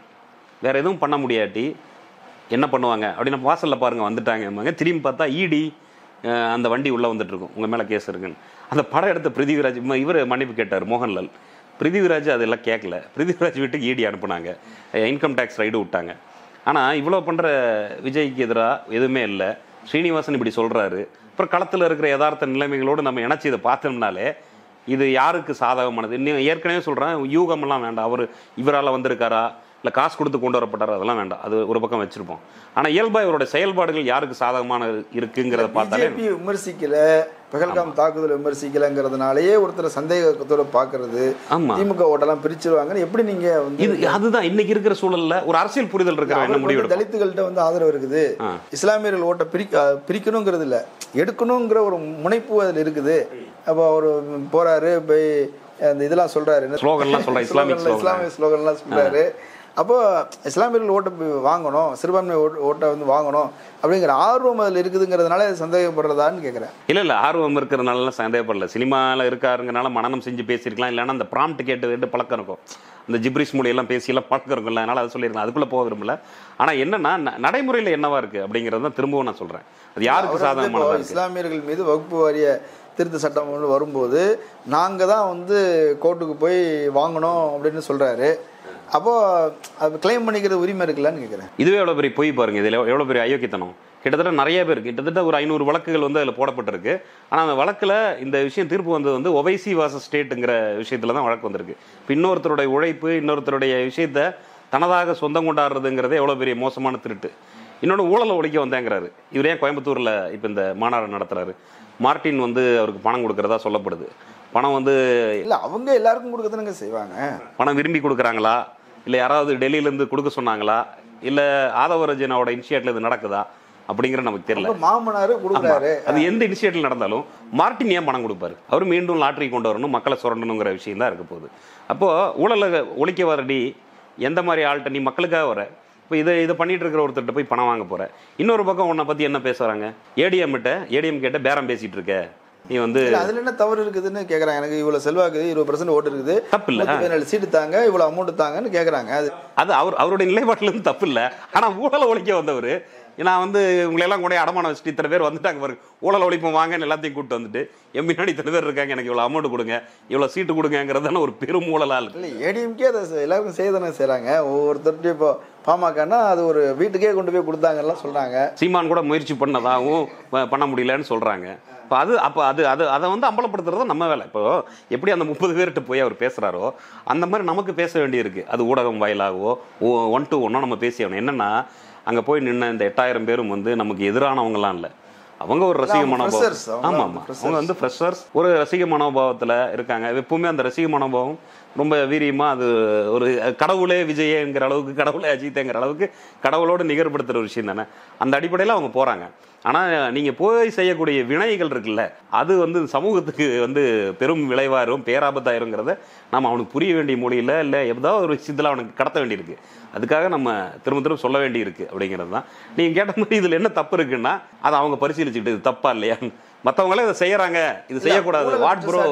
வேறு எதுவும் பண்ண முடியாட்டி என்ன பண்ணுவாங்க அப்படின்னா, வாசலில் பாருங்கள் வந்துட்டாங்க, திரும்பி பார்த்தா இடி அந்த வண்டி உள்ளே வந்துட்டுருக்கும், உங்கள் மேலே கேஸ் இருக்குன்னு. அந்த படம் எடுத்த பிருத்திவிராஜ் இவர் மன்னிப்பு கேட்டார், மோகன்லால். பிருத்திவிராஜ் அதெல்லாம் கேட்கல, பிருத்திவிராஜ் வீட்டுக்கு இடி அனுப்புனாங்க, இன்கம் டேக்ஸ் ரைடு விட்டாங்க. ஆனால் இவ்வளோ பண்ணுற விஜய்க்கு எதிராக எதுவுமே இல்லை. ஸ்ரீனிவாசன் இப்படி சொல்கிறாரு, அப்புறம் களத்தில் இருக்கிற யதார்த்த நிலைமைகளோடு நம்ம இணைச்சி இதை பார்த்தோம்னாலே இது யாருக்கு சாதகமானது. இன்னும் ஏற்கனவே சொல்கிறேன், யூகமெல்லாம் வேண்டாம். இவரால் வந்திருக்காரா இல்லை காசு கொடுத்து கொண்டு வரப்பட்டாரா, அதெல்லாம் வேண்டாம். அது ஒரு பக்கம் வச்சுருப்போம். ஆனால் இயல்பாக இவருடைய செயல்பாடுகள் யாருக்கு சாதகமான இருக்குங்கிறத பார்த்தாலே விமர்சிக்கல, பகல்காம் தாக்குதல் விமர்சிக்கலங்கிறதுனாலேயே ஒருத்தர் சந்தேகத்தோட பார்க்கறது, திமுக ஓட்டெல்லாம் பிரிச்சிருவாங்கன்னு எப்படி நீங்க வந்து இது அதுதான் இன்னைக்கு இருக்கிற சூழல்ல ஒரு அரசியல் புரிதல் இருக்கிற முடிவு. தலித்துகள்கிட்ட வந்து ஆதரவு இருக்குது, இஸ்லாமியர்கள் ஓட்டை பிரிக்கணுங்கிறது இல்லை, எடுக்கணுங்கிற ஒரு முனைப்பு அதில் இருக்குது. அப்போ அவர் போறாரு, போய் அந்த இதெல்லாம் சொல்றாரு, இஸ்லாமிய ஸ்லோகன்லாம் சொல்றாரு. அப்போ இஸ்லாமியர்கள் ஓட்டை வாங்கணும், சிறுபான்மை ஓட்டை வந்து வாங்கணும் அப்படிங்கிற ஆர்வம் அதில் இருக்குதுங்கிறதுனால சந்தேகப்படுறதான்னு கேட்குறேன். இல்லை ஆர்வம் இருக்கிறதுனால சந்தேகப்படல. சினிமாவில் இருக்காருங்கனால மனநம் செஞ்சு பேசியிருக்கலாம். இல்லைன்னா அந்த ப்ராம்ப்ட் கேட்டு பழக்கம் இருக்கும், இந்த ஜிப்ரிஸ் மொழியெல்லாம் பேசியெல்லாம் பழக்கம் இருக்கும்ல, அதனால அதை சொல்லியிருக்கலாம். அதுக்குள்ளே போக விரும்பல. ஆனால் என்னன்னா நடைமுறையில் என்னவா இருக்குது அப்படிங்கிறது தான் திரும்பவும் நான் சொல்கிறேன். அது யாருக்கு சாதகமான இஸ்லாமியர்கள் மீது வகுப்பு வாரிய திருத்த சட்டம் வரும்போது நாங்கள் தான் வந்து கோர்ட்டுக்கு போய் வாங்கணும் அப்படின்னு சொல்கிறாரு. அப்போது அது கிளைம் பண்ணிக்கிற உரிமை இருக்குல்லான்னு கேட்குறேன். இதுவே எவ்வளோ பெரிய பொய் பாருங்க, இதில் எவ்வளோ பெரிய அயோக்கியத்தனம். கிட்டத்தட்ட நிறைய பேர், கிட்டத்தட்ட ஒரு 500 வழக்குகள் வந்து அதில் போடப்பட்டிருக்கு. ஆனால் அந்த வழக்கில் இந்த விஷயம் தீர்ப்பு வந்தது வந்து ஒவைசி வாசஸ் ஸ்டேட்டுங்கிற விஷயத்தில் தான் வழக்கு வந்திருக்கு. இப்போ இன்னொருத்தருடைய உழைப்பு, இன்னொருத்தருடைய விஷயத்தை தனதாக சொந்தம் கொண்டாடுறதுங்கிறதே எவ்வளோ பெரிய மோசமான திருட்டு. இன்னொன்று ஊழலை ஒழிக்க வந்தேங்கிறாரு. இவர் ஏன் கோயம்புத்தூரில் இப்போ இந்த மாநாடு நடத்துகிறாரு? மார்ட்டின் வந்து அவருக்கு பணம் கொடுக்கறதா சொல்லப்படுது. பணம் வந்து இல்லை, அவங்க எல்லாருக்கும் கொடுக்கறதுங்க செய்வாங்க. பணம் விரும்பி கொடுக்குறாங்களா, இல்லை யாராவது டெல்லியிலேருந்து கொடுக்க சொன்னாங்களா, இல்லை ஆதவரஜனாவோட இனிஷியேட்டில் இது நடக்குதா அப்படிங்கிற நமக்கு தெரியல. மாமனார் கொடுக்குறாரு. அது எந்த இனிஷியேட்டிவ் நடந்தாலும் மார்ட்டின் ஏன் பணம் கொடுப்பாரு? அவர் மீண்டும் லாட்டரி கொண்டு வரணும், மக்களை சுரண்டணுங்கிற விஷயம் தான் இருக்க போகுது. அப்போது ஊழலை ஒழிக்க வரடி எந்த மாதிரி ஆள்கிட்ட நீ மக்களுக்காக வர, இப்போ இதை பண்ணிட்டு இருக்கிற ஒருத்தர்கிட்ட போய் பணம் வாங்க போற. இன்னொரு பக்கம் உன்னை பற்றி என்ன பேசுகிறாங்க, ஏடிஎம் கேட்ட பேரம் பேசிட்டு இருக்க நீ வந்து, அதுல என்ன தவறு இருக்குதுன்னு கேட்குறாங்க. எனக்கு இவ்வளோ செல்வாக்கு 20% ஓட்டு இருக்குது, தப்பு இல்லை, 17 சீட்டு தாங்க, இவ்வளோ அமௌண்ட் தாங்கன்னு கேட்குறாங்க. அது அவருடைய நிலைப்பாட்டிலேருந்து தப்பு இல்லை. ஆனால் ஊழலை ஒழிக்க வந்தவர், நான் வந்து உங்களெல்லாம் கூட அடமானம் வச்சுட்டு இத்தனை பேர் வந்துட்டாங்க பாருங்க, ஊழல் ஒழிப்போம் வாங்கன்னு எல்லாத்தையும் கூப்பிட்டு வந்துட்டு என் பின்னாடி இத்தனை பேர் இருக்காங்க, எனக்கு இவ்வளோ அமௌண்ட் கொடுங்க, இவ்வளோ சீட்டு கொடுங்கிறதான ஒரு பெரும் ஊழலால். இல்லை, ஏடிஎம்கே அதை எல்லாருக்கும் செய்ய தானே செய்கிறாங்க. ஒவ்வொருத்தருட்டையும் இப்போ பாமகன்னா அது ஒரு வீட்டுக்கே கொண்டு போய் கொடுத்தாங்கலாம் சொல்கிறாங்க. சீமான் கூட முயற்சி பண்ணதாகவும் பண்ண முடியலன்னு சொல்கிறாங்க. இப்போ அதை வந்து அம்பலப்படுத்துறது நம்ம வேலை. இப்போ எப்படி அந்த 30 பேர்கிட்ட போய் அவர் பேசுகிறாரோ அந்த மாதிரி நமக்கு பேச வேண்டியிருக்கு. அது ஊடகம் வாயிலாகவோ 1-to-1 நம்ம பேசியவணும். என்னென்னா அங்கே போய் நின்ன இந்த 8000 பேரும் வந்து நமக்கு எதிரானவங்கலாம் இல்லை, அவங்க ஒரு ரசிக மனோபாவம். ஆமாம், அவங்க வந்து ஃப்ரெஷர்ஸ், ஒரு ரசிக மனோபாவத்தில் இருக்காங்க. எப்பவுமே அந்த ரசிக மனோபாவம் ரொம்ப வீரியமாக, அது ஒரு கடவுளே விஜயங்கிற அளவுக்கு, கடவுளே அஜித்தேங்கிற அளவுக்கு கடவுளோடு நிகர்படுத்துகிற ஒரு விஷயம் தானே. அந்த அடிப்படையில் அவங்க போகிறாங்க. ஆனால் நீங்கள் போய் செய்யக்கூடிய வினைகள் இருக்குல்ல, அது வந்து சமூகத்துக்கு வந்து பெரும் விளைவாயிரும், பேராபத்தாயிருங்கிறத நம்ம அவனுக்கு புரிய வேண்டிய மொழியில் இல்லை ஏதாவது ஒரு விஷயத்தில் அவனுக்கு கடத்த வேண்டியிருக்கு. அதுக்காக நம்ம திரும்ப சொல்ல வேண்டியிருக்கு அப்படிங்கிறது தான். நீங்கள் கேட்ட மாதிரி இதில் என்ன தப்பு இருக்குன்னா அதை அவங்க பரிசீலிச்சுக்கிட்டு இது தப்பா இல்லையா, மற்றவங்களே இதை செய்யறாங்க, இது செய்யக்கூடாது, வாட் ப்ரோ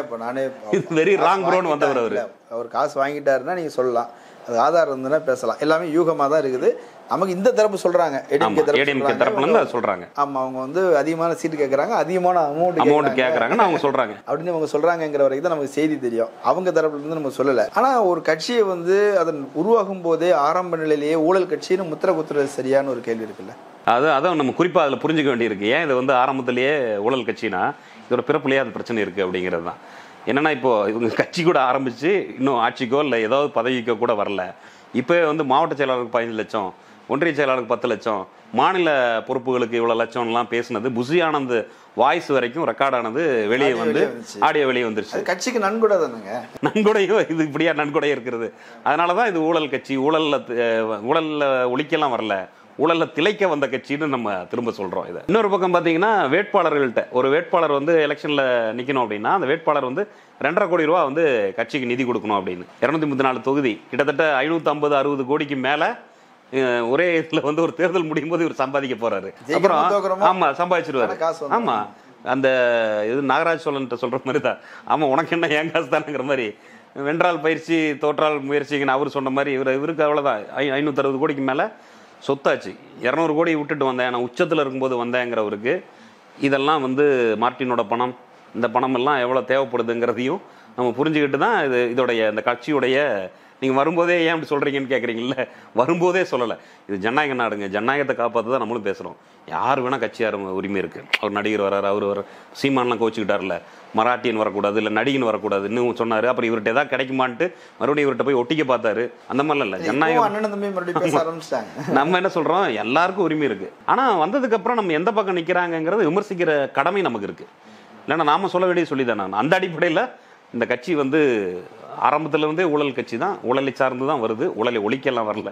இப்போ நானே இது வெரி ராங் ப்ரோன்னு வந்தவர். அவர் காசு வாங்கிட்டாருன்னா நீங்கள் சொல்லலாம், அது ஆதாரம் இருந்ததுன்னா பேசலாம். எல்லாமே யூகமாக தான் இருக்குது. நமக்கு இந்த தரப்பு சொல்றாங்க, ஏடிஎம்கே தரப்புல சொல்றாங்க, ஆமா அவங்க வந்து அதிகமான சீட்டு கேட்கறாங்க, அதிகமான அமௌண்ட் கேட்கறாங்கன்னு அவங்க சொல்றாங்க அப்படின்னு அவங்க சொல்றாங்கிற வரைக்கும் தான் நமக்கு செய்தி தெரியும். அவங்க தரப்புல இருந்து நம்ம சொல்லல. ஆனா ஒரு கட்சியை வந்து அதன் உருவாகும் போதே ஆரம்ப நிலையிலேயே ஊழல் கட்சின்னு முத்திர குத்துறது சரியான ஒரு கேள்வி இருக்குல்ல. அதான் நம்ம குறிப்பாக அதில் புரிஞ்சுக்க வேண்டியிருக்கு. ஏன் இது வந்து ஆரம்பத்திலேயே ஊழல் கட்சினா இதோட பிறப்புலையே அது பிரச்சனை இருக்குது அப்படிங்கிறது தான். என்னென்னா இப்போது இவங்க கட்சி கூட ஆரம்பித்து இன்னும் ஆட்சிக்கோ இல்லை ஏதாவது பதவிக்கோ கூட வரல. இப்போ வந்து மாவட்ட செயலாளருக்கு 15 லட்சம், ஒன்றிய செயலாளருக்கு 10 லட்சம், மாநில பொறுப்புகளுக்கு இவ்வளோ லட்சம்லாம் பேசுனது புசி ஆனந்த் வாய்ஸ் வரைக்கும் ரெக்கார்ட் ஆனது வெளியே வந்து ஆடியோ வெளியே வந்துருச்சு. கட்சிக்கு நன்கொடை தானுங்க, நன்கொடையோ இது இப்படியா நன்கொடை இருக்கிறது. அதனால தான் இது ஊழல் கட்சி, ஊழலில் ஒழிக்கலாம் வரல, ஊழலில் திளைக்க வந்த கட்சின்னு நம்ம திரும்ப சொல்கிறோம். இதை இன்னொரு பக்கம் பார்த்தீங்கன்னா வேட்பாளர்கள்ட்ட, ஒரு வேட்பாளர் வந்து எலெக்ஷனில் நிற்கணும் அப்படின்னா அந்த வேட்பாளர் வந்து 2.5 கோடி ரூபா வந்து கட்சிக்கு நிதி கொடுக்கணும் அப்படின்னு. 234 தொகுதி, கிட்டத்தட்ட 550-60 கோடிக்கு மேலே ஒரே இதில் வந்து ஒரு தேர்தல் முடியும் போது இவர் சம்பாதிக்க போறாரு. அப்புறம் ஆமா சம்பாதிச்சிருவாரு. ஆமா, அந்த இது நாகராஜ் சோழன்ட்ட சொல்ற மாதிரி தான். ஆமா, உனக்கு என்ன ஏன் காசு தானுங்கிற மாதிரி, வென்றால் பயிற்சி தோற்றால் முயற்சின்னு அவர் சொன்ன மாதிரி இவருக்கு அவ்வளோதான். 560 கோடிக்கு மேலே சொத்தாச்சு. 200 கோடி விட்டுட்டு வந்தேன், நான் உச்சத்தில் இருக்கும்போது வந்தேங்கிறவருக்கு இதெல்லாம் வந்து மார்ட்டினோட பணம், இந்த பணம் எல்லாம் எவ்வளோ தேவைப்படுதுங்கிறதையும் நம்ம புரிஞ்சுக்கிட்டு தான் இதோடைய இந்த கட்சியுடைய நீங்கள் வரும்போதே ஏன் அப்படி சொல்கிறீங்கன்னு கேட்குறீங்கல்ல, வரும்போதே சொல்லலை. இது ஜனநாயக நாடுங்க, ஜனநாயகத்தை காப்பாற்ற தான் நம்மளும் பேசுகிறோம். யார் வேணால் கட்சியார் உரிமை இருக்குது. அவர் நடிகர் வர்றாரு, அவர் வர சீமான்லாம் கோச்சிக்கிட்டார்ல, மராட்டியன் வரக்கூடாது, இல்லை நடிகன் வரக்கூடாது இன்னும் சொன்னார். அப்புறம் இவர்கிட்ட ஏதாவது கிடைக்குமான்ட்டு மறுபடியும் இவர்கிட்ட போய் ஒட்டிக்க பார்த்தாரு. அந்த மாதிரிலாம் இல்லை. ஜனநாயகம் நம்ம என்ன சொல்கிறோம், எல்லாருக்கும் உரிமை இருக்குது. ஆனால் வந்ததுக்கப்புறம் நம்ம எந்த பக்கம் நிற்கிறாங்கிறத விமர்சிக்கிற கடமை நமக்கு இருக்குது. இல்லைன்னா நாம சொல்ல வேண்டிய சொல்லி தான். நான் அந்த அடிப்படையில் இந்த கட்சி வந்து ஆரம்பத்திலிருந்தே ஊழல் கட்சி தான், ஊழலை சார்ந்து தான் வருது, ஊழலை ஒழிக்கலாம் வரல,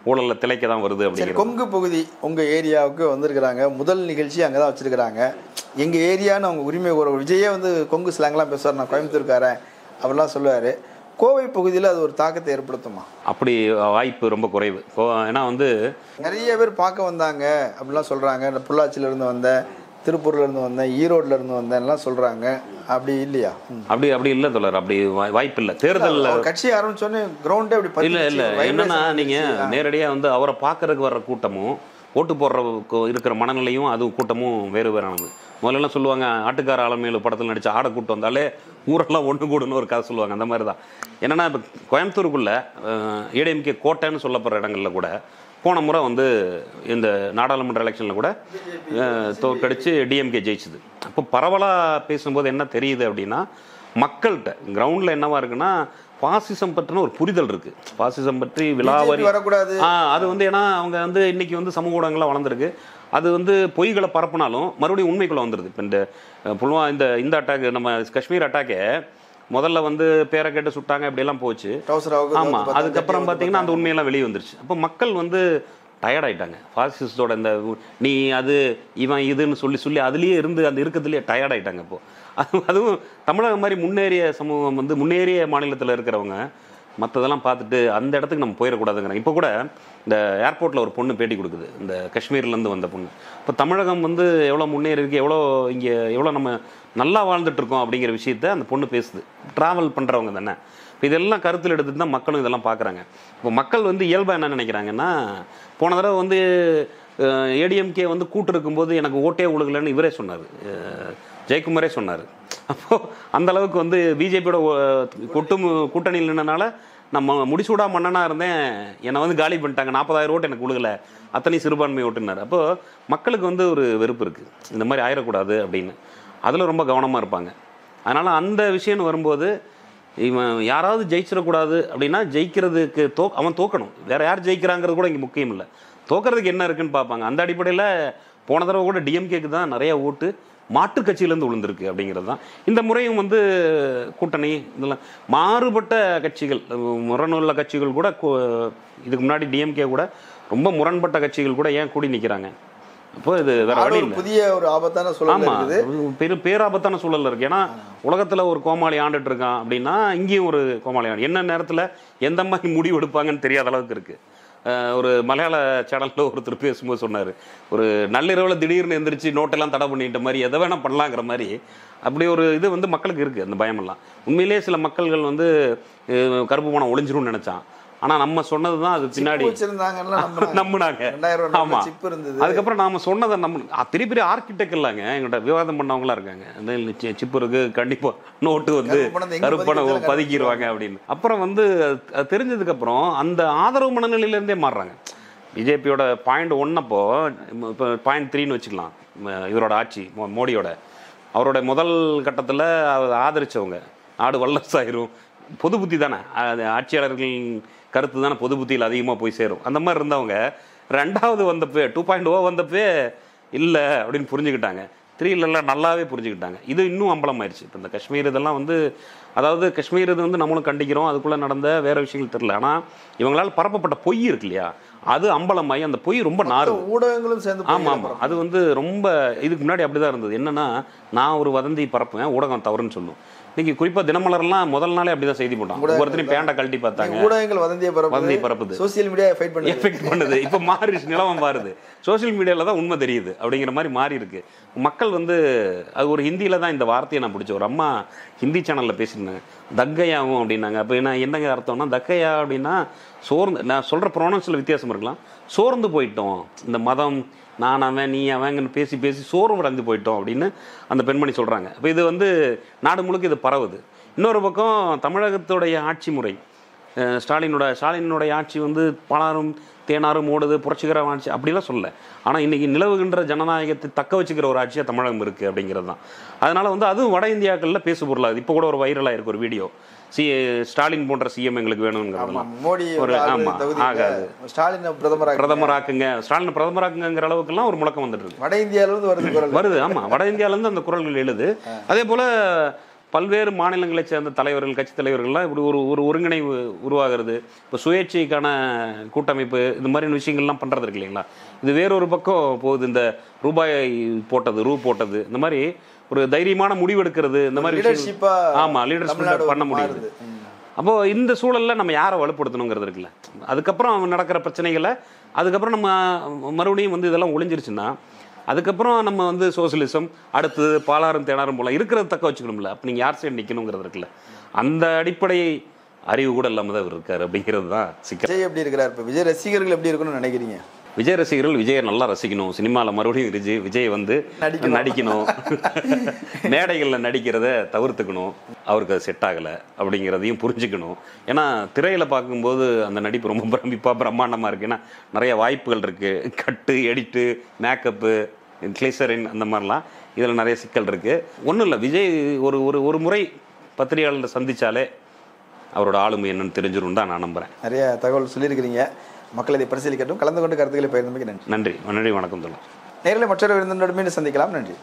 ஊழலை திளைக்க தான் வருது. அப்படி கொங்கு பகுதி உங்கள் ஏரியாவுக்கு வந்திருக்கிறாங்க, முதல் நிகழ்ச்சி அங்கே தான் வச்சுருக்கிறாங்க. எங்கள் ஏரியான்னு அவங்க உரிமை ஒரு விஜயே வந்து கொங்கு ஸ்லாங்லாம் பேசுவார், நான் கோயம்புத்தூர்காரன் அப்படிலாம் சொல்லுவார். கோவை பகுதியில் அது ஒரு தாக்கத்தை ஏற்படுத்துமா? அப்படி வாய்ப்பு ரொம்ப குறைவு. ஏன்னா வந்து நிறைய பேர் பார்க்க வந்தாங்க அப்படிலாம் சொல்கிறாங்க. இந்த பொள்ளாச்சியிலேருந்து வந்தேன், திருப்பூர்லேருந்து வந்தேன், ஈரோட்லேருந்து வந்தேன்லாம் சொல்கிறாங்க. அப்படி இல்லையா? அப்படி இல்லை தோழர், அப்படி வாய்ப்பு இல்லை. தேர்தலில் கட்சி ஆரம்பிச்சோன்னே கிரவுண்டே அப்படி இல்லை என்னன்னா, நீங்கள் நேரடியாக வந்து அவரை பார்க்கறதுக்கு வர்ற கூட்டமும் ஓட்டு போடுறதுக்கு இருக்கிற மனநிலையும் அது கூட்டமும் வேறு வேறானது. முதல்லலாம் சொல்லுவாங்க, ஆட்டுக்கார ஆலமையில் படத்தில் நடித்த ஆடை கூட்டம் வந்தாலே ஊரெல்லாம் ஒன்று கூடுன்னு ஒரு கதை சொல்லுவாங்க. அந்த மாதிரி தான். என்னன்னா, இப்போ கோயம்புத்தூருக்குள்ளே ஏடிஎம்கே கோட்டைன்னு சொல்லப்படுற இடங்களில் கூட போன முறை வந்து இந்த நாடாளுமன்ற எலெக்ஷனில் கூட தோற்கடிச்சு டிஎம்கே ஜெயிச்சுது. அப்போ பரவலாக பேசும்போது என்ன தெரியுது அப்படின்னா, மக்கள்கிட்ட கிரவுண்டில் என்னவா இருக்குன்னா, பாசிசம் பற்றின ஒரு புரிதல் இருக்குது. பாசிசம் பற்றி விலாவரி வரக்கூடாது. அது வந்து ஏன்னா அவங்க வந்து இன்னைக்கு வந்து சமூக ஊடகங்கள்லாம் வளர்ந்துருக்கு. அது வந்து பொய்களை பரப்புனாலும் மறுபடியும் உண்மைக்குள்ள வந்துடுது. இப்போ இந்த புல்வா இந்த அட்டாக், நம்ம காஷ்மீர் அட்டாக்கே முதல்ல வந்து பேரை கேட்டு சுட்டாங்க, இப்படியெல்லாம் போச்சு. ஆமாம், அதுக்கப்புறம் பார்த்தீங்கன்னா அந்த உண்மையெல்லாம் வெளியே வந்துருச்சு. அப்போ மக்கள் வந்து டயர்ட் ஆகிட்டாங்க. ஃபாசிஸ்டோட இந்த நீ அது இவன் இதுன்னு சொல்லி அதுலேயே இருந்து அந்த இருக்கத்துலேயே டயர்ட் ஆகிட்டாங்க. இப்போது அதுவும் தமிழகம் மாதிரி முன்னேறிய சமூகம் வந்து முன்னேறிய மாநிலத்தில் இருக்கிறவங்க மற்றதெல்லாம் பார்த்துட்டு அந்த இடத்துக்கு நம்ம போயிடக்கூடாதுங்கிறாங்க. இப்போ கூட இந்த ஏர்போர்ட்டில் ஒரு பொண்ணு பேட்டி கொடுக்குது, இந்த காஷ்மீர்லேருந்து வந்த பொண்ணு. இப்போ தமிழகம் வந்து எவ்வளோ முன்னேறி இருக்குது, எவ்வளோ நம்ம நல்லா வாழ்ந்துட்டுருக்கோம் அப்படிங்கிற விஷயத்த அந்த பொண்ணு பேசுது. ட்ராவல் பண்ணுறவங்க தானே. இப்போ இதெல்லாம் கருத்தில் எடுத்துட்டு தான் மக்களும் இதெல்லாம் பார்க்குறாங்க. இப்போ மக்கள் வந்து இயல்பாக என்ன நினைக்கிறாங்கன்னா, போன தடவை வந்து ஏடிஎம்கே வந்து கூட்டு இருக்கும்போது எனக்கு ஓட்டே உழுகலைன்னு இவரே சொன்னார், ஜெயக்குமாரே சொன்னார். அப்போது அந்த அளவுக்கு வந்து பிஜேபியோட கூட்டணியில் நின்றனால நம்ம முடிசூடா மன்னனாக இருந்தேன், என்னை வந்து காலி பண்ணிட்டாங்க, 40,000 ஓட்டு எனக்கு கொடுக்கல, அத்தனை சிறுபான்மை ஓட்டுனார். அப்போது மக்களுக்கு வந்து ஒரு வெறுப்பு இருக்குது, இந்த மாதிரி ஆயிடக்கூடாது அப்படின்னு. அதில் ரொம்ப கவனமாக இருப்பாங்க. அதனால் அந்த விஷயம்னு வரும்போது இவன் யாராவது ஜெயிச்சிடக்கூடாது அப்படின்னா ஜெயிக்கிறதுக்கு அவன் தோக்கணும். வேறு யார் ஜெயிக்கிறாங்கிறது கூட இங்கே முக்கியம் இல்லை, தோக்கிறதுக்கு என்ன இருக்குன்னு பார்ப்பாங்க. அந்த அடிப்படையில் போன தடவை கூட டிஎம்கேக்கு தான் நிறைய ஓட்டு மாற்று கட்சியிலேருந்து விழுந்திருக்கு அப்படிங்கிறது தான். இந்த முறையும் வந்து கூட்டணி இதெல்லாம் மாறுபட்ட கட்சிகள், முரணுள்ள கட்சிகள் கூட இதுக்கு முன்னாடி டிஎம்கே கூட ரொம்ப முரண்பட்ட கட்சிகள் கூட ஏன் கூடி நிற்கிறாங்க. அப்போ இது வேற வழி இல்லை. புதிய ஒரு ஆபத்தான சூழல் இருக்குது, பேராபத்தான சூழல் இருக்கு. ஏன்னா உலகத்தில் ஒரு கோமாளி ஆண்டுட்டு இருக்கான் அப்படின்னா இங்கேயும் ஒரு கோமாளி ஆண்டு என்ன நேரத்தில் எந்த மாதிரி முடிவு எடுப்பாங்கன்னு தெரியாத அளவுக்கு இருக்கு. ஒரு மலையாள சேனலில் ஒருத்தர் பேசும்போது சொன்னார், ஒரு நள்ளிரவில் திடீர்னு எந்திரிச்சு நோட்டெல்லாம் தடை பண்ணிட்ட மாதிரி எதை வேணால் பண்ணலாங்கிற மாதிரி. அப்படி ஒரு இது வந்து மக்களுக்கு இருக்குது, அந்த பயமெல்லாம். உண்மையிலேயே சில மக்கள்கள் வந்து கருப்பு பணம் ஒளிஞ்சிரும்னு நினச்சான். ஆனால் நம்ம சொன்னது தான் அது பின்னாடி நம்பினாங்க. ஆமாம், அதுக்கப்புறம் நாம சொன்னதை திருப்பி ஆர்கிடெக்ட் இல்லைங்க, எங்கள்கிட்ட விவாதம் பண்ணவங்களா இருக்காங்க. அந்த சிப்பு இருக்கு, கண்டிப்பாக நோட்டு வந்து கருப்பணம் பதுக்கிடுவாங்க அப்படின்னு. அப்புறம் வந்து அது தெரிஞ்சதுக்கப்புறம் அந்த ஆதரவு மனநிலையிலேருந்தே மாறுறாங்க. பிஜேபியோட .1 அப்போ இப்போ .3ன்னு வச்சுக்கலாம். இவரோட ஆட்சி மோடியோட அவரோட முதல் கட்டத்தில் ஆதரித்தவங்க நாடு வல்லரசாயிரும், பொது புத்தி தானே, ஆட்சியாளர்களின் கருத்து தானே பொது புத்தியில் அதிகமாக போய் சேரும். அந்த மாதிரி இருந்தவங்க 2வது வந்தப்போ 2.0 வந்தப்போ இல்லை அப்படின்னு புரிஞ்சுக்கிட்டாங்க. 3 நல்லாவே புரிஞ்சுக்கிட்டாங்க. இது இன்னும் அம்பலமாயிருச்சு. இப்போ இந்த காஷ்மீர் இதெல்லாம் வந்து, அதாவது காஷ்மீர் இது வந்து நம்மளும் கண்டிக்கிறோம், அதுக்குள்ளே நடந்த வேறு விஷயங்கள் தெரியல. ஆனால் இவங்களால் பரப்பப்பட்ட பொய் இருக்கு இல்லையா, அது அம்பலமாகி அந்த பொய் ரொம்ப நாறு ஊடகங்களும் சேர்ந்து. ஆமாம், அது வந்து ரொம்ப இதுக்கு முன்னாடி அப்படி தான் இருந்தது. என்னன்னா, நான் ஒரு வதந்தி பரப்புவேன், ஊடகம் தவறுன்னு சொல்லும். இன்னைக்கு குறிப்பாக தினமலர்லாம் முதல் நாளே அப்படிதான் செய்தி போட்டான். ஒவ்வொருத்தரையும் பேண்டை கழட்டி பார்த்தாங்க. ஊடகங்கள் வதந்தியை பரப்புது, சோசியல் மீடியா எஃபெக்ட் பண்ணுது. இப்போ மாறி நிலவம் மாறுது, சோசியல் மீடியாவில் தான் உண்மை தெரியுது அப்படிங்கிற மாதிரி மாறி இருக்கு. மக்கள் வந்து அது ஒரு ஹிந்தியில் தான் இந்த வார்த்தையை நான் பிடிச்ச ஒரு அம்மா ஹிந்தி சேனலில் பேசியிருந்தாங்க, தக்கையாகும் அப்படின்னாங்க. அப்போ என்னங்க அர்த்தம்னா, தக்கையா அப்படின்னா சோர்ந்து, நான் சொல்கிற ப்ரொனன்ஸில் வித்தியாசம் இருக்கலாம், சோர்ந்து போயிட்டோம், இந்த மதம் நான் அவன் நீ அவங்கன்னு பேசி பேசி சோர்வு அடைந்து போயிட்டோம் அப்படின்னு அந்த பெண்மணி சொல்கிறாங்க. இப்போ இது வந்து நாடு முழுக்க இது பரவுது. இன்னொரு பக்கம் தமிழகத்துடைய ஆட்சி முறை ஸ்டாலினுடைய ஆட்சி வந்து பாலாறும் தேனாரும் ஓடுது புரட்சிகர ஆட்சி அப்படிலாம் சொல்ல. ஆனால் இன்னைக்கு நிலவுகின்ற ஜனநாயகத்தை தக்க வச்சுக்கிற ஒரு ஆட்சியாக தமிழகம் இருக்குது அப்படிங்கிறது தான். அதனால வந்து அதுவும் வட இந்தியாக்களில் பேசு பொருளாகுது. இப்போ கூட ஒரு வைரலாக இருக்கு ஒரு வீடியோ, ஸ்டாலின் போன்ற சிஎம் எங்களுக்கு வேணுங்கிறதெல்லாம். மோடி ஒரு ஆகாது, ஸ்டாலின் பிரதமராக்குங்க, ஸ்டாலின் பிரதமராக்குங்கிற அளவுக்குலாம் ஒரு முழக்கம் வந்துட்டு இருக்கு. வட இந்தியாவிலிருந்து வருது. ஆமா, வட இந்தியாவிலேருந்து அந்த குரல்கள் எழுது. அதே போல பல்வேறு மாநிலங்களைச் சேர்ந்த தலைவர்கள், கட்சி தலைவர்கள்லாம் இப்படி ஒரு ஒருங்கிணைவு உருவாகிறது. இப்போ சுயேட்சைக்கான கூட்டமைப்பு இந்த மாதிரி விஷயங்கள்லாம் பண்ணுறது இருக்கு இல்லைங்களா. இது வேறொரு பக்கம் போகுது. இந்த ரூ போட்டது இந்த மாதிரி ஒரு தைரியமான முடிவெடுக்கிறது, இந்த மாதிரி லீடர்ஷிப் பண்ண முடியுது. அப்போ இந்த சூழல்ல நம்ம யாரை வலுப்படுத்தணுங்கிறது இருக்குல்ல. அதுக்கப்புறம் நடக்கிற பிரச்சனைகளை அதுக்கப்புறம் நம்ம மறுபடியும் வந்து இதெல்லாம் ஒளிஞ்சிருச்சுன்னா அதுக்கப்புறம் நம்ம வந்து சோசியலிசம் அடுத்து பாலாறும் தேனாரும் போல இருக்கிறத தக்க வச்சுக்கணும்ல. அப்போ நீங்கள் யார் சைடு நிற்கணுங்கிறது இருக்குல்ல. அந்த அடிப்படை அறிவு கூட இல்லாமல் தான் இருக்காரு அப்படிங்கிறது தான் சிக்கல். விஜய் எப்படி இருக்கிறார்? இப்போ விஜய் ரசிகர்கள் எப்படி இருக்கணும்னு நினைக்கிறீங்க? விஜய் ரசிகர்கள் விஜயை நல்லா ரசிக்கணும். சினிமாவில் மறுபடியும் விஜய் வந்து நடிக்கணும். மேடைகளில் நடிக்கிறத தவிர்த்துக்கணும். அவருக்கு அது செட் ஆகலை அப்படிங்கிறதையும் புரிஞ்சுக்கணும். ஏன்னா திரையில் பார்க்கும்போது அந்த நடிப்பு ரொம்ப பிரம்மாண்டமாக இருக்குது. ஏன்னா நிறைய வாய்ப்புகள் இருக்குது. கட்டு, எடிட்டு, மேக்கப்பு, கிளிசரின் அந்த மாதிரிலாம் இதில் நிறைய சிக்கல் இருக்குது. ஒன்றும் இல்லை, விஜய் ஒரு முறை பத்திரிகையாளர் சந்தித்தாலே அவரோட ஆளுமை என்னன்னு தெரிஞ்சிடும் தான் நான் நம்புகிறேன். நிறைய தகவல் சொல்லியிருக்கிறீங்க. மக்கள் இதை பரிசீலிக்கட்டும். கலந்து கொண்டு கருத்துக்களை பகிர்ந்தமைக்கு நன்றி. நன்றி, வணக்கம் தோழர். நேரில் மற்றொரு விருந்தினருடன் மீண்டும் சந்திக்கலாம். நன்றி.